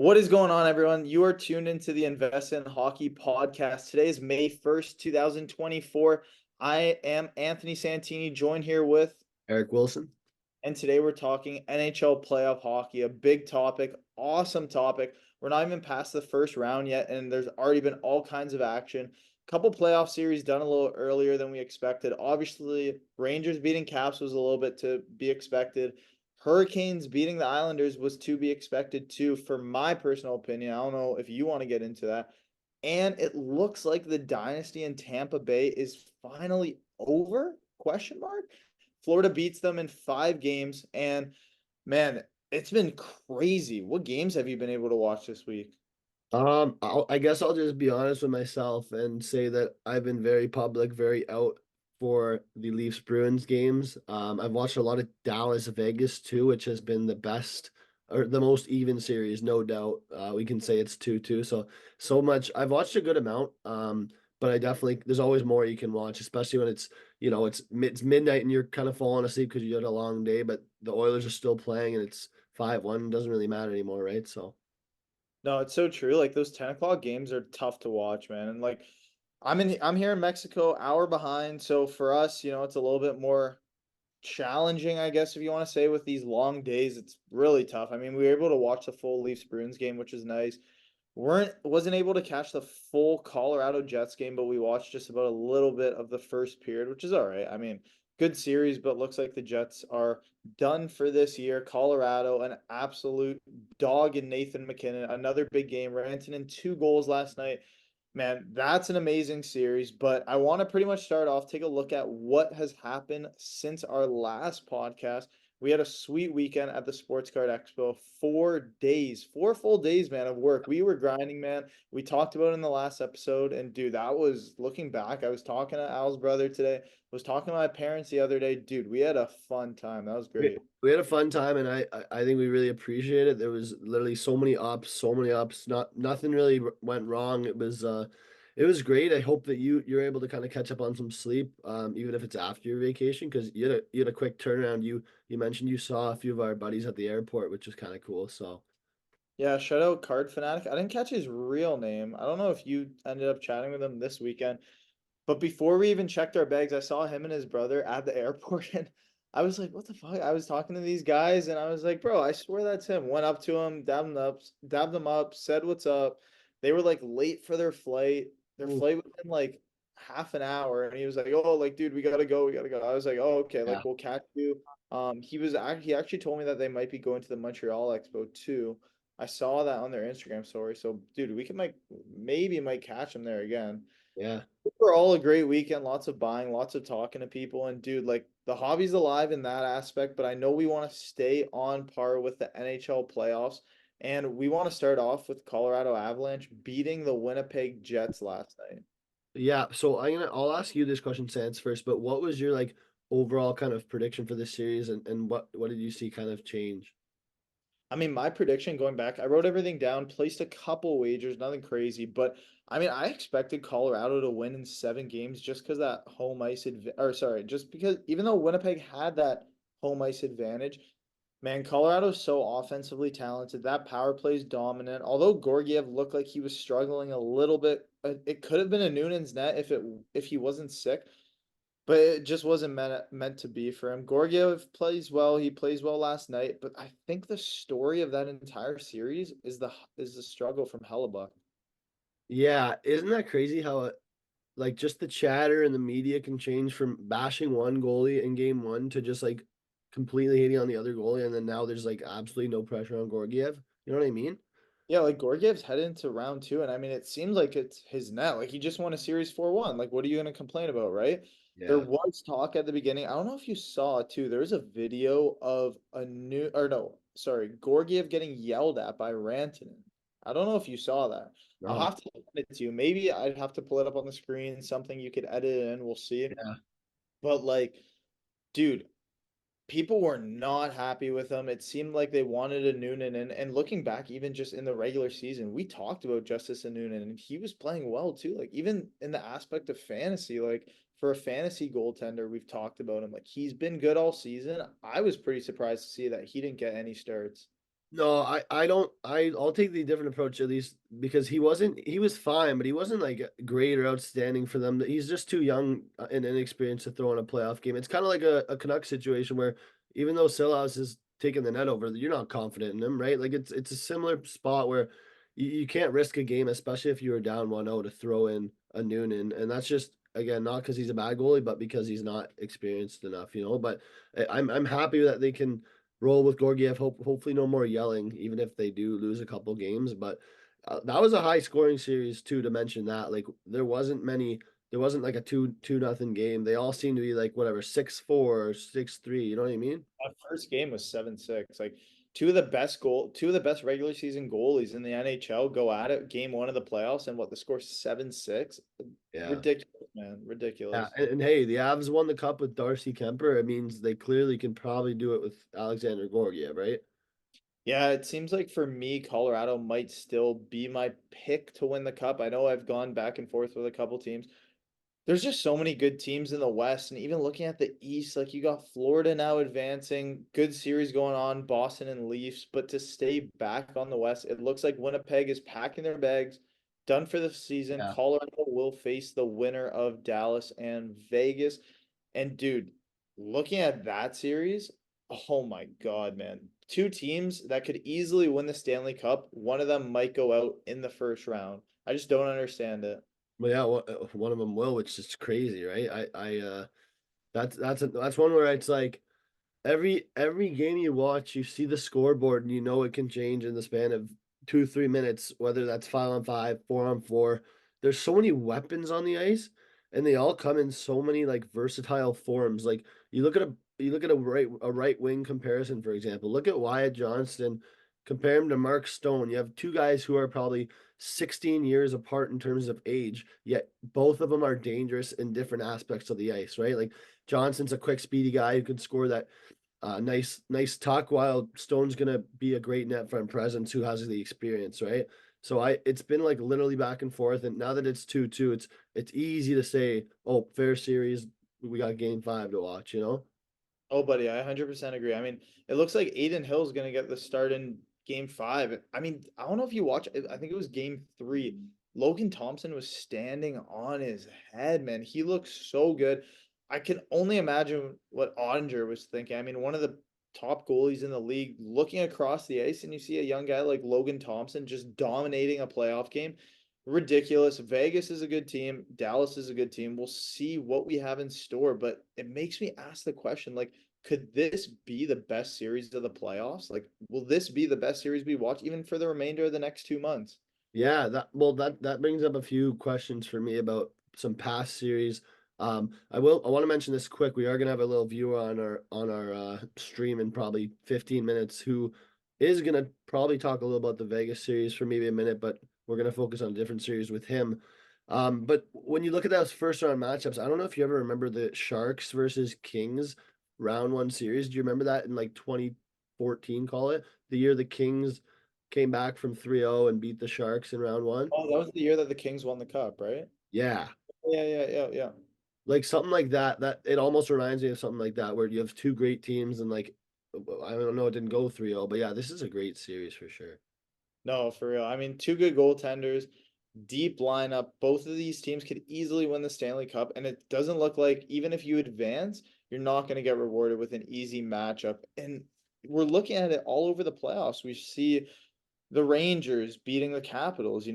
What is going on, everyone? You are tuned into the Invest in Hockey podcast. Today is May 1st, 2024. I am Anthony Santini, joined here with, Eric Wilson. and today we're talking NHL playoff hockey, a big topic, awesome topic. We're not even past the first round yet, and there's already been all kinds of action. Couple playoff series done a little earlier than we expected. Obviously, Rangers beating Caps was a little bit to be expected. Hurricanes beating the Islanders was to be expected too, for my personal opinion. I don't know if you want to get into that. And it looks like the dynasty in Tampa Bay is finally over? Question mark. Florida beats them in 5 games, and man, it's been crazy. What games have you been able to watch this week? I guess I'll just be honest with myself and say that I've been very public, very out for the Leafs Bruins games. I've watched a lot of Dallas Vegas too, which has been the best or the most even series, no doubt. We can say it's 2-2. So much. I've watched a good amount. But I definitely there's always more you can watch, especially when it's midnight and you're kind of falling asleep because you had a long day, but the Oilers are still playing and it's 5-1. Doesn't really matter anymore, right? So. No, it's so true. Like those 10 o'clock games are tough to watch, man. And like I'm here in Mexico, hour behind. So for us, it's a little bit more challenging, I guess, if you want to say, with these long days. It's really tough. I mean, we were able to watch the full Leafs Bruins game, which is nice. Wasn't able to catch the full Colorado Jets game, but we watched just about a little bit of the first period, which is all right. I mean, good series, but looks like the Jets are done for this year. Colorado, an absolute dog in Nathan McKinnon, another big game. Rantanen 2 goals last night. Man, that's an amazing series. But I want to pretty much start off, take a look at what has happened since our last podcast. We had a sweet weekend at the Sports Card Expo. 4 days, 4 full days, man, of work. We were grinding, man. We talked about it in the last episode. And dude, that was looking back. I was talking to Al's brother today, was talking to my parents the other day. Dude, we had a fun time. That was We great. we had a fun time, and I think we really appreciate it. There was literally so many ups, so many ups. Nothing really went wrong. It was great. I hope that you're able to kind of catch up on some sleep, even if it's after your vacation, because you had a quick turnaround. You mentioned you saw a few of our buddies at the airport, which was kind of cool. So Yeah, shout out Card Fanatic. I didn't catch his real name. I don't know if you ended up chatting with him this weekend. But before we even checked our bags, I saw him and his brother at the airport, and I was like, "What the fuck?" I was talking to these guys, and I was like, "Bro, I swear that's him." Went up to him, dabbed them up, said, "What's up?" They were like late for their flight. Their ooh, flight was in like half an hour, and he was like, "Oh, like, dude, we gotta go, we gotta go." I was like, "Oh, okay, yeah, like, we'll catch you." He actually told me that they might be going to the Montreal Expo too. I saw that on their Instagram story. So, dude, we can maybe might catch him there again. yeah. Overall, a great weekend. Lots of buying, lots of talking to people, and dude, like the hobby's alive in that aspect. But I know we want to stay on par with the NHL playoffs, and we want to start off with Colorado Avalanche beating the Winnipeg Jets last night. Yeah, so I'll ask you this question, Sans, first, but what was your like overall kind of prediction for this series and what did you see kind of change? I mean, my prediction going back, I wrote everything down, placed a couple wagers, nothing crazy, but I mean, I expected Colorado to win in 7 games just because that home ice or sorry, just because even though Winnipeg had that home ice advantage, man, Colorado's so offensively talented. That power play is dominant. Although Gorgiev looked like he was struggling a little bit, it could have been a Noonan's net if he wasn't sick. But it just wasn't meant to be for him. Gorgiev plays well. He plays well last night, but I think the story of that entire series is the struggle from Hellebuck. Yeah, isn't that crazy how like just the chatter and the media can change from bashing one goalie in game one to just like completely hating on the other goalie, and then now there's like absolutely no pressure on Gorgiev. You know what I mean? Yeah, like Gorgiev's headed into round two, and I mean, it seems like it's his net. Like he just won a series 4-1. Like, what are you going to complain about, right? There Yeah. was talk at the beginning. I don't know if you saw it too. There was a video of or no, sorry, Gorgiev getting yelled at by Rantanen. I don't know if you saw that. I'll No. have to send it to you. Maybe I'd have to pull it up on the screen, something you could edit in. We'll see. Yeah. But like, dude, people were not happy with him. It seemed like they wanted a Noonan, and looking back, even just in the regular season, we talked about Justus Annunen, and he was playing well too. Like even in the aspect of fantasy, like for a fantasy goaltender, we've talked about him. Like he's been good all season. I was pretty surprised to see that he didn't get any starts. No, I don't I'll take the different approach at least because he was fine, but he wasn't like great or outstanding for them. He's just too young and inexperienced to throw in a playoff game. It's kind of like a Canuck situation where even though Silas is taking the net over, you're not confident in him, right? Like it's a similar spot where you can't risk a game, especially if you were down 1-0 to throw in a Noonan. And that's just again not because he's a bad goalie, but because he's not experienced enough, you know. But I'm happy that they can roll with Gorgiev. Hopefully, no more yelling, even if they do lose a couple games. But that was a high scoring series too. To mention that, like there wasn't like a two nothing game. They all seemed to be like whatever 6-4, 6-3. You know what I mean? That first game was 7-6. Like two of the best regular season goalies in the NHL go at it. Game one of the playoffs, and what the score 7-6. Yeah. Ridiculous, man. Yeah, Ridiculous. and hey, the Avs won the cup with Darcy Kemper. It means they clearly can probably do it with Alexander Gorgiev, right? Yeah, it seems like for me, Colorado might still be my pick to win the cup. I know I've gone back and forth with a couple teams. There's just so many good teams in the West, and even looking at the East, like you got Florida now advancing, good series going on, Boston and Leafs, but to stay back on the West, it looks like Winnipeg is packing their bags, done for the season. Yeah. Colorado will face the winner of Dallas and Vegas. And dude, looking at that series, oh my God, man. Two teams that could easily win the Stanley Cup. One of them might go out in the first round. I just don't understand it. Well, yeah, one of them will, which is crazy, right? That's one where it's like every game you watch, you see the scoreboard and you know it can change in the span of 2, 3 minutes, whether that's 5-on-5, 4-on-4. There's so many weapons on the ice, and they all come in so many like versatile forms. Like you look at a right wing comparison, for example. Look at Wyatt Johnston, compare him to Mark Stone. You have two guys who are probably 16 years apart in terms of age, yet both of them are dangerous in different aspects of the ice, right? Like Johnson's a quick, speedy guy who can score that nice tuck, while Stone's gonna be a great net front presence who has the experience, right? So it's been like literally back and forth, and now that it's 2-2, it's easy to say, oh, fair series, we got game 5 to watch, you know? Oh, buddy, I 100% agree. I mean, it looks like Aiden Hill's going to get the start in game five. I mean, I don't know if you watch, I think it was game three. Logan Thompson was standing on his head, man. He looks so good. I can only imagine what Ottinger was thinking. I mean, one of the top goalies in the league, looking across the ice, and you see a young guy like Logan Thompson just dominating a playoff game. Ridiculous. Vegas is a good team. Dallas is a good team. We'll see what we have in store, but it makes me ask the question, like, could this be the best series of the playoffs? Like, will this be the best series we watch even for the remainder of the next 2 months? Yeah, that brings up a few questions for me about some past series. I want to mention this quick. We are gonna have a little viewer on our stream in probably 15 minutes who is gonna probably talk a little about the Vegas series for maybe a minute, but we're gonna focus on a different series with him. But when you look at those first round matchups, I don't know if you ever remember the Sharks versus Kings round one series. Do you remember that in like 2014, call it? The year the Kings came back from 3-0 and beat the Sharks in round one. Oh, that was the year that the Kings won the cup, right? Yeah. Yeah, yeah, yeah, yeah. Like something like that. That it almost reminds me of something like that where you have two great teams and like I don't know, it didn't go 3-0, but yeah, this is a great series for sure. No, for real. I mean, two good goaltenders, deep lineup. Both of these teams could easily win the Stanley Cup, and it doesn't look like even if you advance, you're not going to get rewarded with an easy matchup. And we're looking at it all over the playoffs. We see the Rangers beating the Capitals,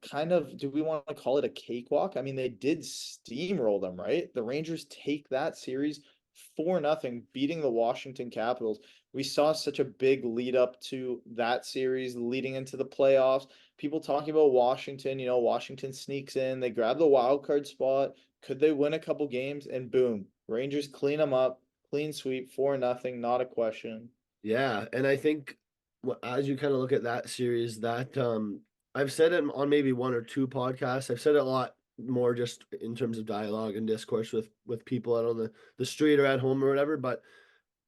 kind of, do we want to call it a cakewalk? I mean, they did steamroll them, right? The Rangers take that series 4-0, beating the Washington Capitals. We saw such a big lead up to that series leading into the playoffs. People talking about Washington, Washington sneaks in, they grab the wild card spot. Could they win a couple games? And boom, Rangers clean them up, clean sweep, 4-0, not a question. Yeah, and I think as you kind of look at that series, that I've said it on maybe one or two podcasts. I've said it a lot more just in terms of dialogue and discourse with people out on the street or at home or whatever, but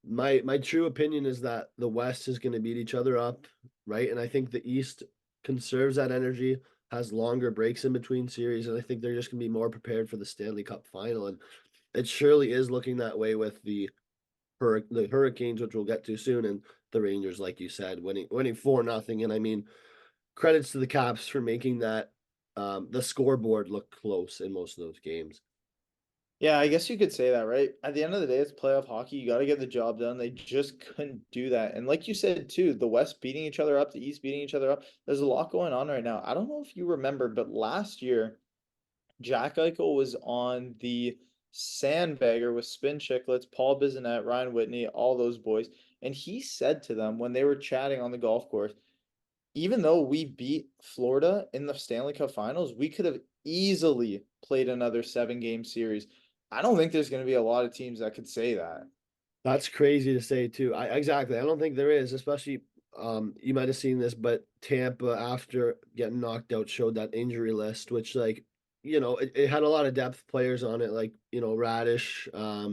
my true opinion is that the West is going to beat each other up, right? And I think the East conserves that energy, has longer breaks in between series, and I think they're just going to be more prepared for the Stanley Cup final. And it surely is looking that way with the Hurricanes, which we'll get to soon, and the Rangers, like you said, winning 4-0. And I mean, credits to the Caps for making that the scoreboard look close in most of those games. Yeah, I guess you could say that, right? At the end of the day, it's playoff hockey. You got to get the job done. They just couldn't do that. And like you said too, the West beating each other up, the East beating each other up. There's a lot going on right now. I don't know if you remember, but last year, Jack Eichel was on the Sandbagger with Spin Chicklets, Paul Bissonnette, Ryan Whitney, all those boys. And he said to them when they were chatting on the golf course, even though we beat Florida in the Stanley Cup Finals, we could have easily played another 7 game series. I don't think there's going to be a lot of teams that could say that. That's crazy to say too. Exactly. I don't think there is, especially you might have seen this, but Tampa after getting knocked out showed that injury list, which like, it had a lot of depth players on it, like, Radish, I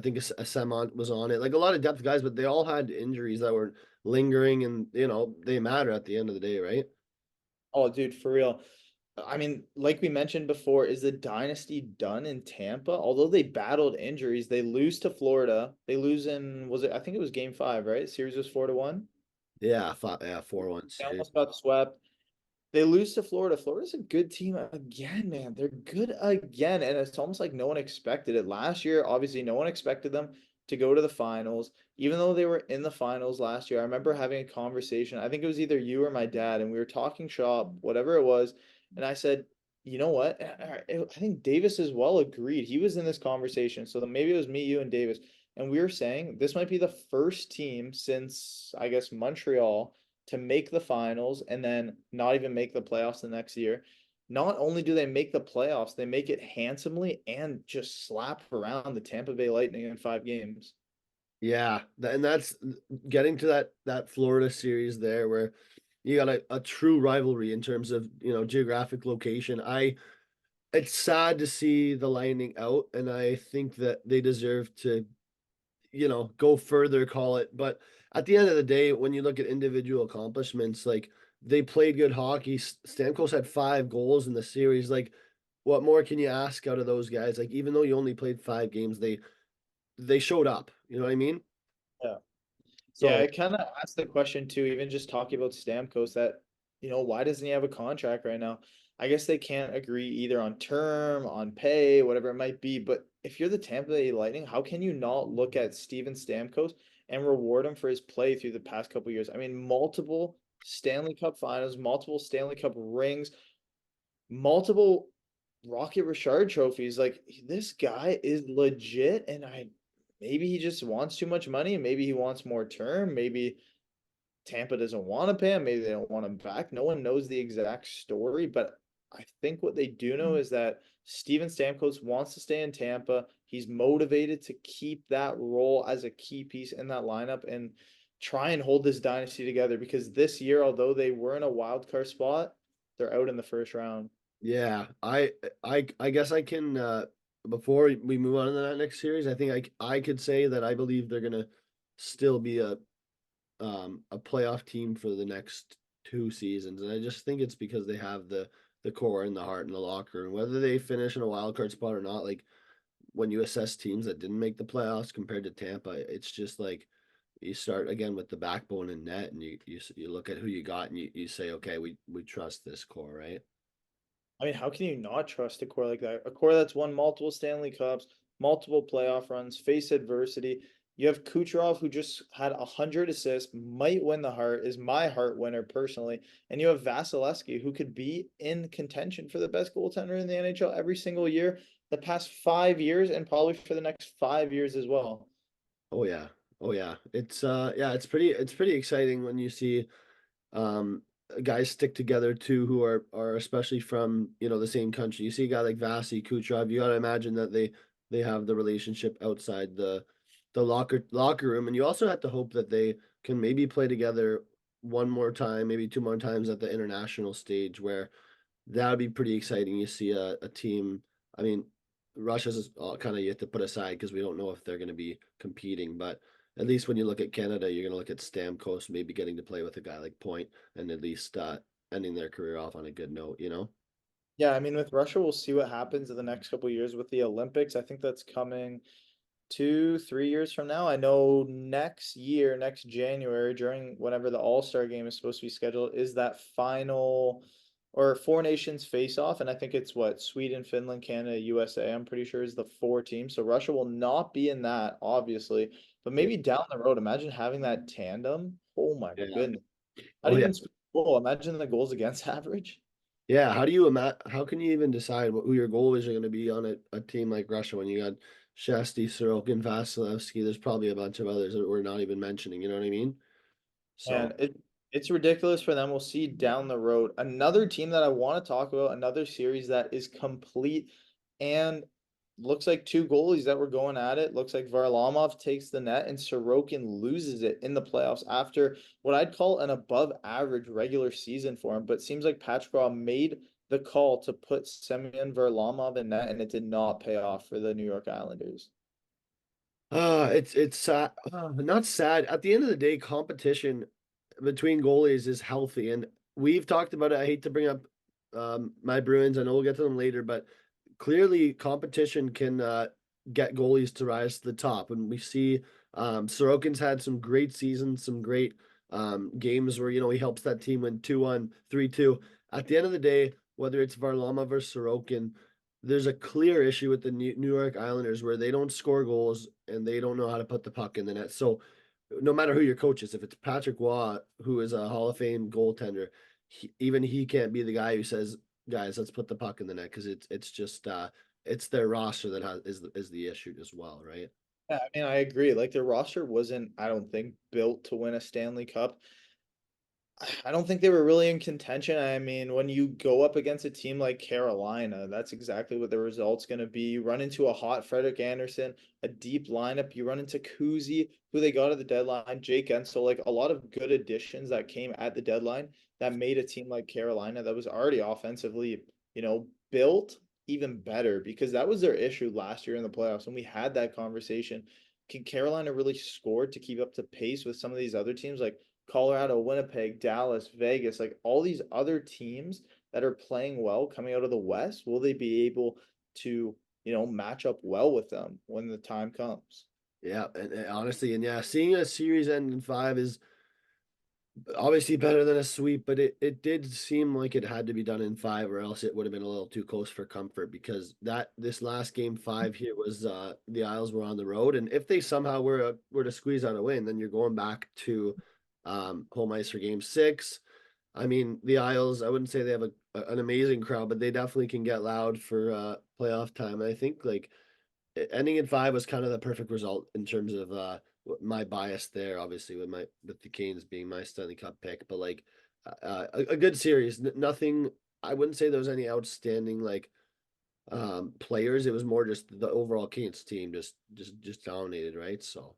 think a Semont was on it, like a lot of depth guys, but they all had injuries that were lingering and they matter at the end of the day, right? Oh, dude, for real. I mean, like we mentioned before, is the dynasty done in Tampa? Although they battled injuries, they lose to Florida. They lose in, was it, I think it was game 5, right? Series was 4-1. Yeah, 4-1 They series. almost got swept. They lose to Florida. Florida's a good team again, man. They're good again. And it's almost like no one expected it. Last year, obviously, no one expected them to go to the finals, even though they were in the finals last year. I remember having a conversation. I think it was either you or my dad, and we were talking shop, whatever it was. And I said, you know what? I think Davis as well agreed. He was in this conversation. So then maybe it was me, you, and Davis. And we were saying this might be the first team since, I guess, Montreal to make the finals and then not even make the playoffs the next year. Not only do they make the playoffs, they make it handsomely and just slap around the Tampa Bay Lightning in 5 games. Yeah, and that's getting to that Florida series there where you got a true rivalry in terms of, geographic location. It's sad to see the Lightning out, and I think that they deserve to, go further, call it. But at the end of the day, when you look at individual accomplishments, like they played good hockey. Stamkos had 5 goals in the series. Like, what more can you ask out of those guys? Like, even though you only played 5 games, they showed up. You know what I mean? Yeah. Yeah, So it kind of asks the question too, even just talking about Stamkos, that, why doesn't he have a contract right now? I guess they can't agree either on term, on pay, whatever it might be. But if you're the Tampa Bay Lightning, how can you not look at Steven Stamkos and reward him for his play through the past couple years? I mean, multiple Stanley Cup finals, multiple Stanley Cup rings, multiple Rocket Richard trophies. Like this guy is legit, and I maybe he just wants too much money, maybe he wants more term, maybe Tampa doesn't want to pay him, maybe they don't want him back. No one knows the exact story, but I think what they do know is that Steven Stamkos wants to stay in Tampa. He's motivated to keep that role as a key piece in that lineup and try and hold this dynasty together because this year, although they were in a wild card spot, they're out in the first round. yeah, I guess I can before we move on to that next series, I think I could say that I believe they're gonna still be a playoff team for the next 2 seasons. And I just think it's because they have the core and the heart and the locker room. Whether they finish in a wild card spot or not, like when you assess teams that didn't make the playoffs compared to Tampa, it's just like you start again with the backbone and net, and you look at who you got, and you say, okay, we trust this core, right? I mean, how can you not trust a core like that? A core that's won multiple Stanley Cups, multiple playoff runs, faced adversity. You have Kucherov, who just had 100 assists, might win the Hart, is my Hart winner personally. And you have Vasilevsky, who could be in contention for the best goaltender in the NHL every single year, the past 5 years, and probably for the next 5 years as well. Oh yeah. Oh yeah. Yeah, it's pretty exciting when you see um guys stick together too who are especially from, the same country. You see a guy like Vasi Kucherov, you got to imagine that they have the relationship outside the locker room, and you also have to hope that they can maybe play together one more time, maybe 2 more times at the international stage where that would be pretty exciting. You see a team. I mean, Russia's kind of yet to put aside because we don't know if they're going to be competing. But at least when you look at Canada, you're going to look at Stamkos maybe getting to play with a guy like Point and at least ending their career off on a good note. Yeah, I mean, with Russia, we'll see what happens in the next couple of years with the Olympics. I think that's coming. 2, 3 years from now. I know next year, next January, during whenever the All-Star game is supposed to be scheduled, is that final or four nations face off. And I think it's what, Sweden, Finland, Canada, USA, I'm pretty sure is the four teams. So Russia will not be in that, obviously. But Yeah. maybe down the road, imagine having that tandem. Oh my Yeah. goodness. Not Oh yeah. even goal. Imagine the goals against average. Yeah. How can you even decide who your goalies are going to be on a team like Russia when you got Shasty, Sorokin, Vasilevsky? There's probably a bunch of others that we're not even mentioning. You know what I mean? So And it's ridiculous for them. We'll see down the road. Another team that I want to talk about, another series that is complete and looks like two goalies that were going at it. Looks like Varlamov takes the net and Sorokin loses it in the playoffs after what I'd call an above average regular season for him. But seems like Patrick made the call to put Semyon Varlamov in net, and it did not pay off for the New York Islanders. it's sad, not sad. At the end of the day, competition between goalies is healthy, and we've talked about it. I hate to bring up my Bruins. I know we'll get to them later, but clearly competition can get goalies to rise to the top. And we see Sorokin's had some great seasons, some great games where he helps that team win 2-1, 3-2. At the end of the day, whether it's Varlamov or Sorokin, there's a clear issue with the New York Islanders where they don't score goals and they don't know how to put the puck in the net. So no matter who your coach is, if it's Patrick Waugh, who is a Hall of Fame goaltender, even he can't be the guy who says, "Guys, let's put the puck in the net," because it's just it's their roster that is the issue as well, right? Yeah, I mean, I agree. Like their roster wasn't, I don't think, built to win a Stanley Cup. I don't think they were really in contention. I mean, when you go up against a team like Carolina, that's exactly what the result's going to be. You run into a hot Frederick Anderson, a deep lineup. You run into Kuzi, who they got at the deadline, Jake Ensel, like a lot of good additions that came at the deadline that made a team like Carolina that was already offensively, built even better because that was their issue last year in the playoffs. And we had that conversation. Can Carolina really score to keep up to pace with some of these other teams? Like Colorado, Winnipeg, Dallas, Vegas, like all these other teams that are playing well coming out of the West, will they be able to, match up well with them when the time comes? Yeah, and honestly, and yeah, seeing a series end in five is obviously better than a sweep, but it did seem like it had to be done in five, or else it would have been a little too close for comfort because this last game five here was the Isles were on the road, and if they somehow were to squeeze out a win, then you're going back to home ice for game six. I mean, the Isles, I wouldn't say they have an amazing crowd, but they definitely can get loud for playoff time. And I think like ending in five was kind of the perfect result in terms of my bias there, obviously with the Canes being my Stanley Cup pick, but like a good series. Nothing. I wouldn't say there was any outstanding like players. It was more just the overall Canes team just dominated, right? So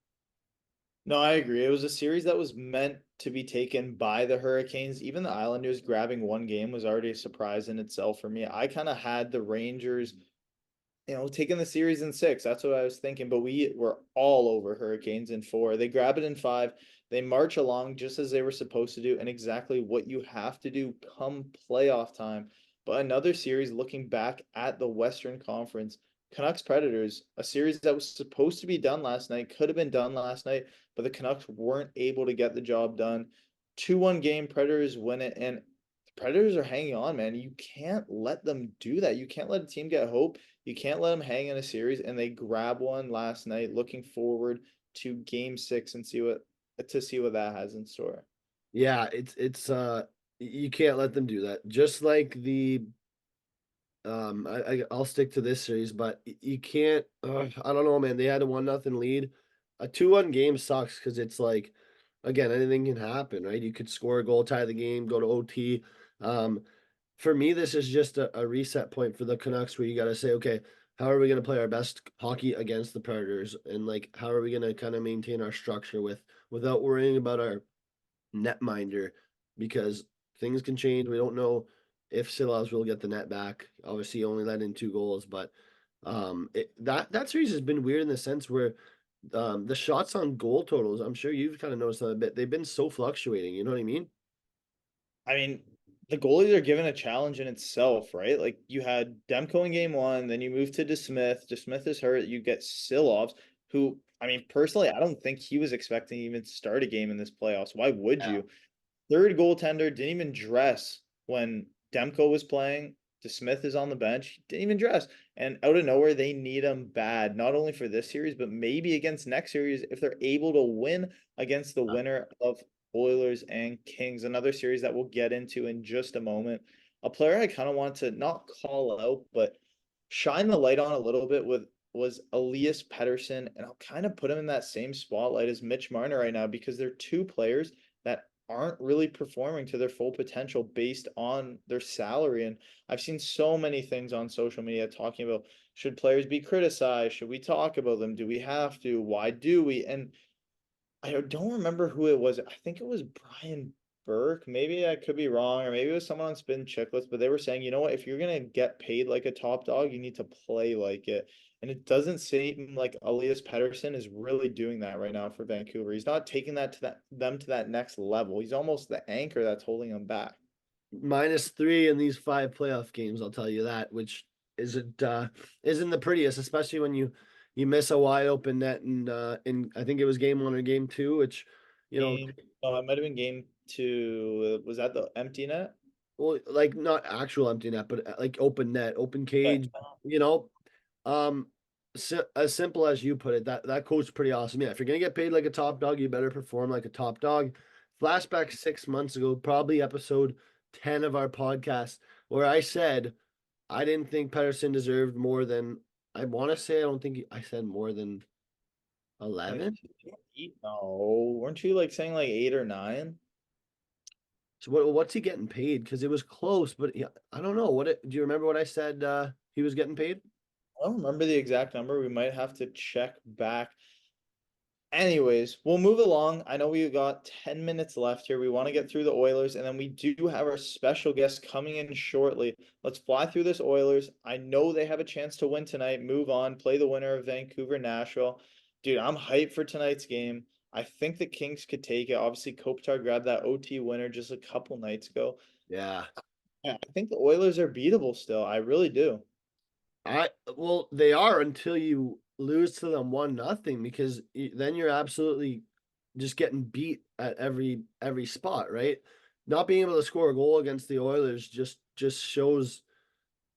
No, I agree. It was a series that was meant to be taken by the Hurricanes. Even the Islanders grabbing one game was already a surprise in itself for me. I kind of had the Rangers taking the series in six. That's what I was thinking. But we were all over Hurricanes in four. They grab it in five. They march along just as they were supposed to do, and exactly what you have to do come playoff time. But another series looking back at the Western Conference, Canucks Predators, a series that was supposed to be done last night, could have been done last night, but the Canucks weren't able to get the job done. 2-1 game, Predators win it, and the Predators are hanging on, man. You can't let them do that. You can't let a team get hope. You can't let them hang in a series, and they grab one last night. Looking forward to Game 6 and see what that has in store. yeah, it's you can't let them do that. Just like the I'll stick to this series, but you can't. I don't know, man. They had a 1-0 lead. A 2-1 game sucks because it's like, again, anything can happen, right? You could score a goal, tie the game, go to OT. Um, for me, this is just a reset point for the Canucks where you got to say, okay, how are we going to play our best hockey against the Predators, and like how are we going to kind of maintain our structure without worrying about our netminder because things can change. We don't know if Silas will get the net back. Obviously, he only let in 2 goals, but that series has been weird in the sense where the shots on goal totals. I'm sure you've kind of noticed that a bit. They've been so fluctuating. You know what I mean? I mean, the goalies are given a challenge in itself, right? Like you had Demko in game one, then you move to DeSmith. DeSmith is hurt. You get Silovs. who, I mean, personally, I don't think he was expecting to even start a game in this playoffs. Why would Yeah. you? Third goaltender didn't even dress when Demko was playing. DeSmith is on the bench. Didn't even dress. And out of nowhere, they need him bad, not only for this series, but maybe against next series if they're able to win against the winner of Oilers and Kings, another series that we'll get into in just a moment. A player I kind of want to not call out, but shine the light on a little bit with was Elias Pettersson, and I'll kind of put him in that same spotlight as Mitch Marner right now because they're two players that aren't really performing to their full potential based on their salary. And I've seen so many things on social media talking about, should players be criticized? Should we talk about them? Do we have to? Why do we? And I don't remember who it was. I think it was Brian Burke. Maybe I could be wrong, or maybe it was someone on Spin Chicklets, but they were saying, you know what, if you're gonna get paid like a top dog, you need to play like it. And it doesn't seem like Elias Pettersson is really doing that right now for Vancouver. He's not taking that to them to that next level. He's almost the anchor that's holding them back. -3 in these 5 playoff games, I'll tell you that, which isn't the prettiest, especially when you miss a wide open net in I think it was game 1 or game 2, which you know, Oh, it might have been game two. Was that the empty net? well, like not actual empty net, but like open net, open Okay. cage, you know. Um, as simple as you put it, that quote's pretty awesome. Yeah, if you're gonna get paid like a top dog, you better perform like a top dog. Flashback 6 months ago, probably episode 10 of our podcast, where I said I didn't think Pedersen deserved more than I want to say. I don't think I said more than Like 11. eight? No, weren't you like saying like eight or nine? So what's he getting paid? Because it was close, but yeah, I don't know. Do you remember what I said? He was getting paid. I don't remember the exact number. We might have to check back. Anyways, we'll move along. I know we got 10 minutes left here. We want to get through the Oilers, and then we do have our special guest coming in shortly. Let's fly through this Oilers. I know they have a chance to win tonight, move on, play the winner of Vancouver Nashville. Dude, I'm hyped for tonight's game. I think the Kings could take it. Obviously, Kopitar grabbed that OT winner just a couple nights ago. Yeah. Yeah, I think the Oilers are beatable still. I really do. Well, they are until you lose to them 1-0 because then you're absolutely just getting beat at every spot, right? Not being able to score a goal against the Oilers just shows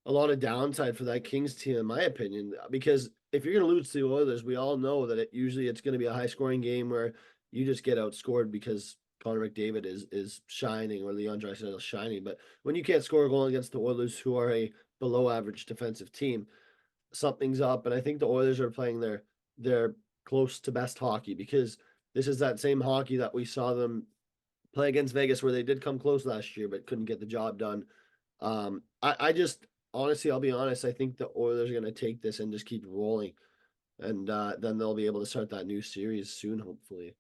a lot of downside for that Kings team, in my opinion. Because if you're going to lose to the Oilers, we all know that it's going to be a high scoring game where you just get outscored because Connor McDavid is shining or Leon Draisaitl is shining. But when you can't score a goal against the Oilers, who are a below average defensive team, something's up. And I think the Oilers are playing their close to best hockey because this is that same hockey that we saw them play against Vegas where they did come close last year but couldn't get the job done. I just honestly, I'll be honest, I think the Oilers are going to take this and just keep rolling, and then they'll be able to start that new series soon, hopefully.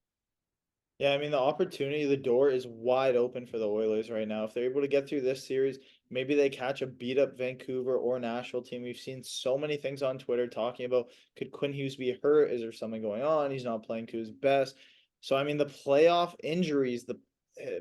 Yeah, I mean, the opportunity, the door is wide open for the Oilers right now. If they're able to get through this series, maybe they catch a beat up Vancouver or Nashville team. We've seen so many things on Twitter talking about, could Quinn Hughes be hurt? Is there something going on? He's not playing to his best. So, I mean, the playoff injuries, the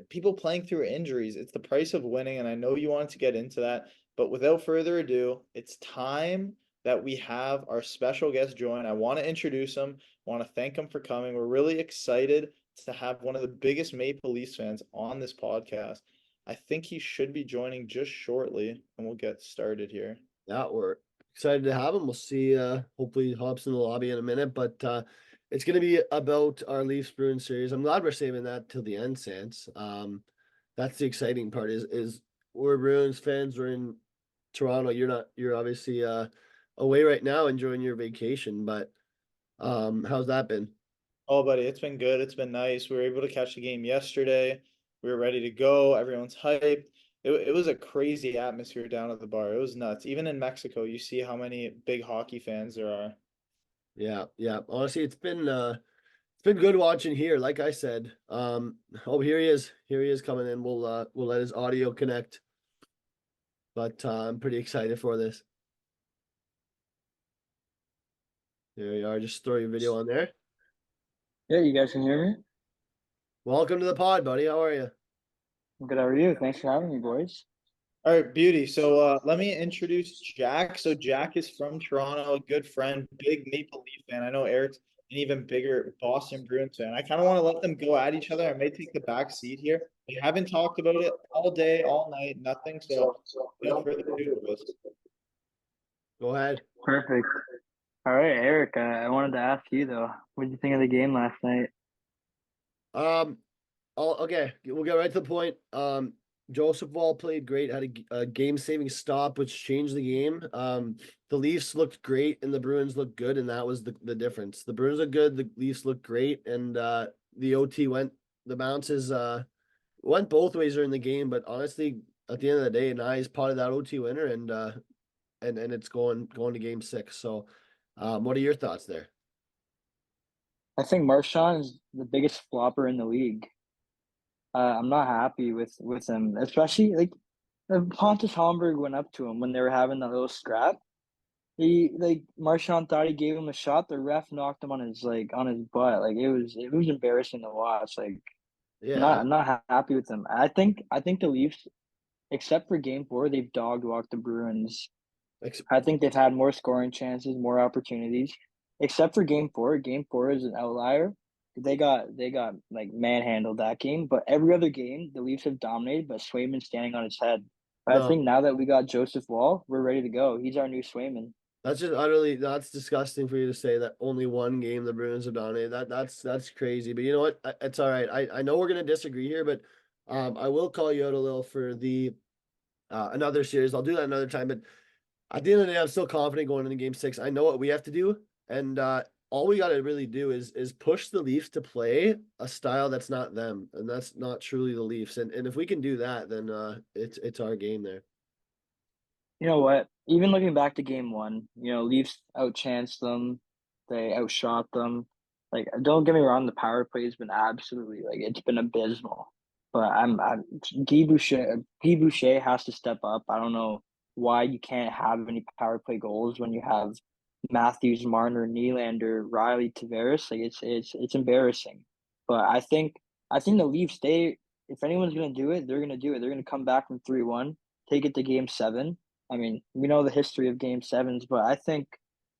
people playing through injuries, it's the price of winning. And I know you wanted to get into that. But without further ado, it's time that we have our special guest join. I want to introduce him. I want to thank him for coming. We're really excited to have one of the biggest Maple Leafs fans on this podcast. I think he should be joining just shortly, and we'll get started here. Yeah, we're excited to have him. We'll see. Hopefully, he hops in the lobby in a minute, but it's going to be about our Leafs Bruins series. I'm glad we're saving that till the end, Sans. That's the exciting part. Is we're Bruins fans. We're in Toronto. You're not. You're obviously away right now, enjoying your vacation. But how's that been? Oh, buddy, it's been good. It's been nice. We were able to catch the game yesterday. We were ready to go. Everyone's hyped. It was a crazy atmosphere down at the bar. It was nuts. Even in Mexico, you see how many big hockey fans there are. Yeah, yeah. Honestly, it's been good watching here. Like I said, oh, here he is. Here he is coming in. We'll let his audio connect. But I'm pretty excited for this. There you are. Just throw your video on there. Yeah, you guys can hear me? Welcome to the pod, buddy. How are you? Good, how are you? Thanks for having me, boys. All right, beauty. So let me introduce Jack. So Jack is from Toronto, a good friend, big Maple Leaf fan. I know Eric's an even bigger Boston Bruins fan. I kind of want to let them go at each other. I may take the back seat here. We haven't talked about it all day, all night, nothing. So without further ado, boys. Go ahead. Perfect. All right, Eric. I wanted to ask you though, what did you think of the game last night? Okay, we'll get right to the point. Joseph Wall played great, had a game-saving stop, which changed the game. The Leafs looked great and the Bruins looked good, and that was the difference. The Bruins looked good, the Leafs looked great, and the OT the bounces went both ways during the game, but honestly, at the end of the day, Nye's part of that OT winner, and it's going to game 6. So, what are your thoughts there? I think Marchand is the biggest flopper in the league. I'm not happy with him, especially like Pontus Holmberg went up to him when they were having that little scrap. He like Marchand thought he gave him a shot. The ref knocked him on his butt. Like it was embarrassing to watch. Like Yeah, I'm not happy with him. I think the Leafs, except for Game 4, they've dog walked the Bruins. ex- I think they've had more scoring chances, more opportunities. Except for Game 4. Game 4 is an outlier. They got like manhandled that game. But every other game, the Leafs have dominated, but Swayman's standing on his head. But I no, think now that we got Joseph Wall, we're ready to go. He's our new Swayman. that's disgusting for you to say that only one game the Bruins have dominated. That's crazy. But you know what? It's all right. I know we're gonna disagree here, but I will call you out a little for the another series. I'll do that another time. But at the end of the day, I'm still confident going into game 6. I know what we have to do, and all we got to really do is push the Leafs to play a style that's not them, and that's not truly the Leafs. And if we can do that, then it's our game there. You know what? Even looking back to Game 1, Leafs outchanced them. They outshot them. Like, don't get me wrong, the power play has been absolutely like it's been abysmal. But I'm Guy Boucher has to step up. I don't know why you can't have any power play goals when you have Matthews, Marner, Nylander, Riley, Tavares. Like it's embarrassing. But I think the Leafs, if anyone's gonna do it, they're gonna do it. They're gonna come back from 3-1, take it to Game 7. I mean, we know the history of Game 7s, but I think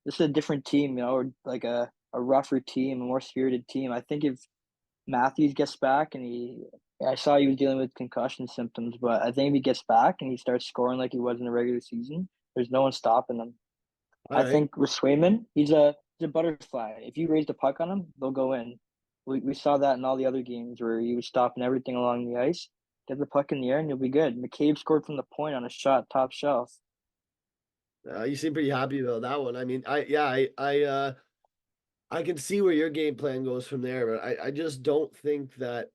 this is a different team, or like a rougher team, a more spirited team. I think if Matthews gets back and I saw he was dealing with concussion symptoms, but I think if he gets back and he starts scoring like he was in the regular season, there's no one stopping him. All I right. think with Swayman, he's a butterfly. If you raise the puck on him, they'll go in. We saw that in all the other games where he was stopping everything along the ice. Get the puck in the air and you'll be good. McCabe scored from the point on a shot, top shelf. You seem pretty happy about that one. I mean, I can see where your game plan goes from there, but I just don't think that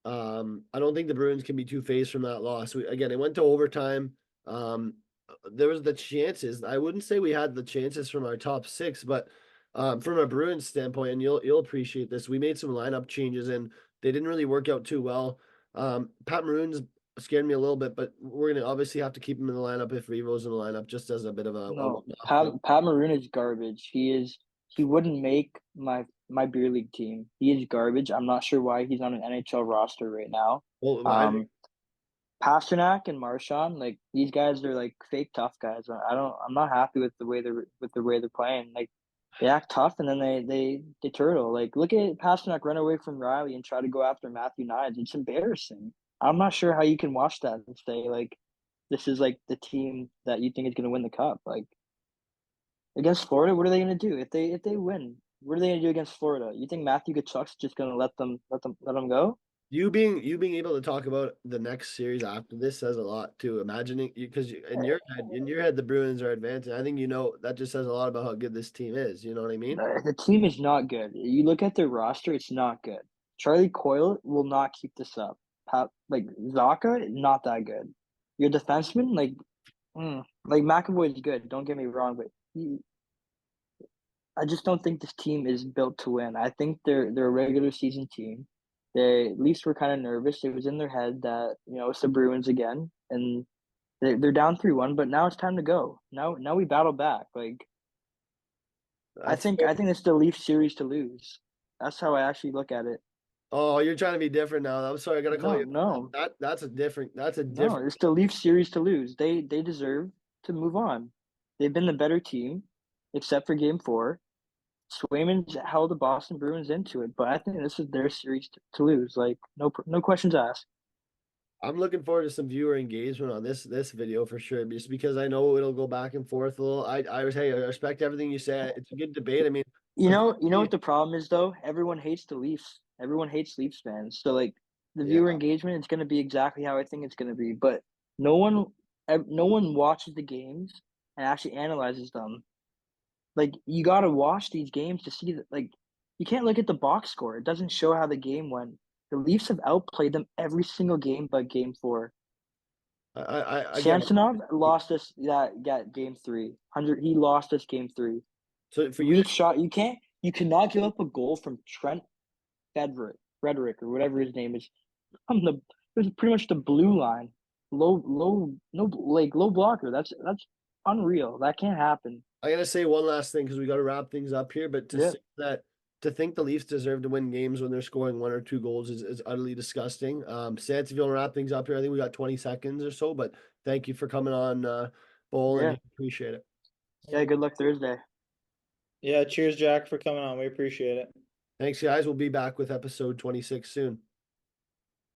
I don't think the Bruins can be two-faced from that loss. Again, it went to overtime. There was the chances. I wouldn't say we had the chances from our top 6, but from a Bruins standpoint, and you'll appreciate this, we made some lineup changes and they didn't really work out too well. Pat Maroon's scared me a little bit, but we're gonna obviously have to keep him in the lineup if Revo's in the lineup, just as a bit of a No, one-off Pat thing. Pat Maroon is garbage. He wouldn't make my beer league team. He is garbage. I'm not sure why he's on an NHL roster right now. Well, Um, Pasternak and Marchand, like these guys are like fake tough guys. I'm not happy with the way they're playing. Like they act tough and then they turtle. Like look at Pasternak run away from Riley and try to go after Matthew Knies. It's embarrassing. I'm not sure how you can watch that and say like this is like the team that you think is going to win the cup. Like against Florida, what are they going to do if they win? What are they going to do against Florida? You think Matthew Tkachuk's just going to let them go? you being able to talk about the next series after this says a lot too. Imagining you because in your head the Bruins are advancing. I think that just says a lot about how good this team is. You know what I mean? The team is not good. You look at their roster; it's not good. Charlie Coyle will not keep this up. Like Zaka, not that good. Your defenseman, like McAvoy is good. Don't get me wrong, but I just don't think this team is built to win. I think they're a regular season team. They at least were kind of nervous. It was in their head that it's the Bruins again, and they're down 3-1. But now it's time to go. Now we battle back. Like I That's think I think it's the Leafs series to lose. That's how I actually look at it. Oh, you're trying to be different now. I'm sorry, I gotta call No, you. no, no. That's a different. It's the Leafs series to lose. They deserve to move on. They've been the better team, except for Game 4. Swayman's held the Boston Bruins into it, but I think this is their series to lose. Like no questions asked. I'm looking forward to some viewer engagement on this video for sure, just because I know it'll go back and forth a little. Hey, I respect everything you say. It's a good debate. I mean, You know what the problem is though? Everyone hates the Leafs. Everyone hates Leafs fans. So like the yeah, viewer engagement is going to be exactly how I think it's going to be. But no one, no one watches the games and actually analyzes them. Like you got to watch these games to see that. Like you can't look at the box score. It doesn't show how the game went. The Leafs have outplayed them every single game but game four. I get it. Samsonov lost us that game 3. 100 he lost us game 3. So for you Leaf to shot you cannot give up a goal from Trent Frederick or whatever his name is. From the it was pretty much the blue line. Low no like low blocker. That's unreal. That can't happen. I gotta say one last thing because we got to wrap things up here. But to Yeah. say that to think the Leafs deserve to win games when they're scoring 1 or 2 goals is utterly disgusting. Sans, if you want to wrap things up here, I think we got 20 seconds or so. But thank you for coming on, Bowl, Yeah. and appreciate it. Yeah, good luck Thursday. Yeah, cheers, Jack, for coming on. We appreciate it. Thanks, guys. We'll be back with episode 26 soon.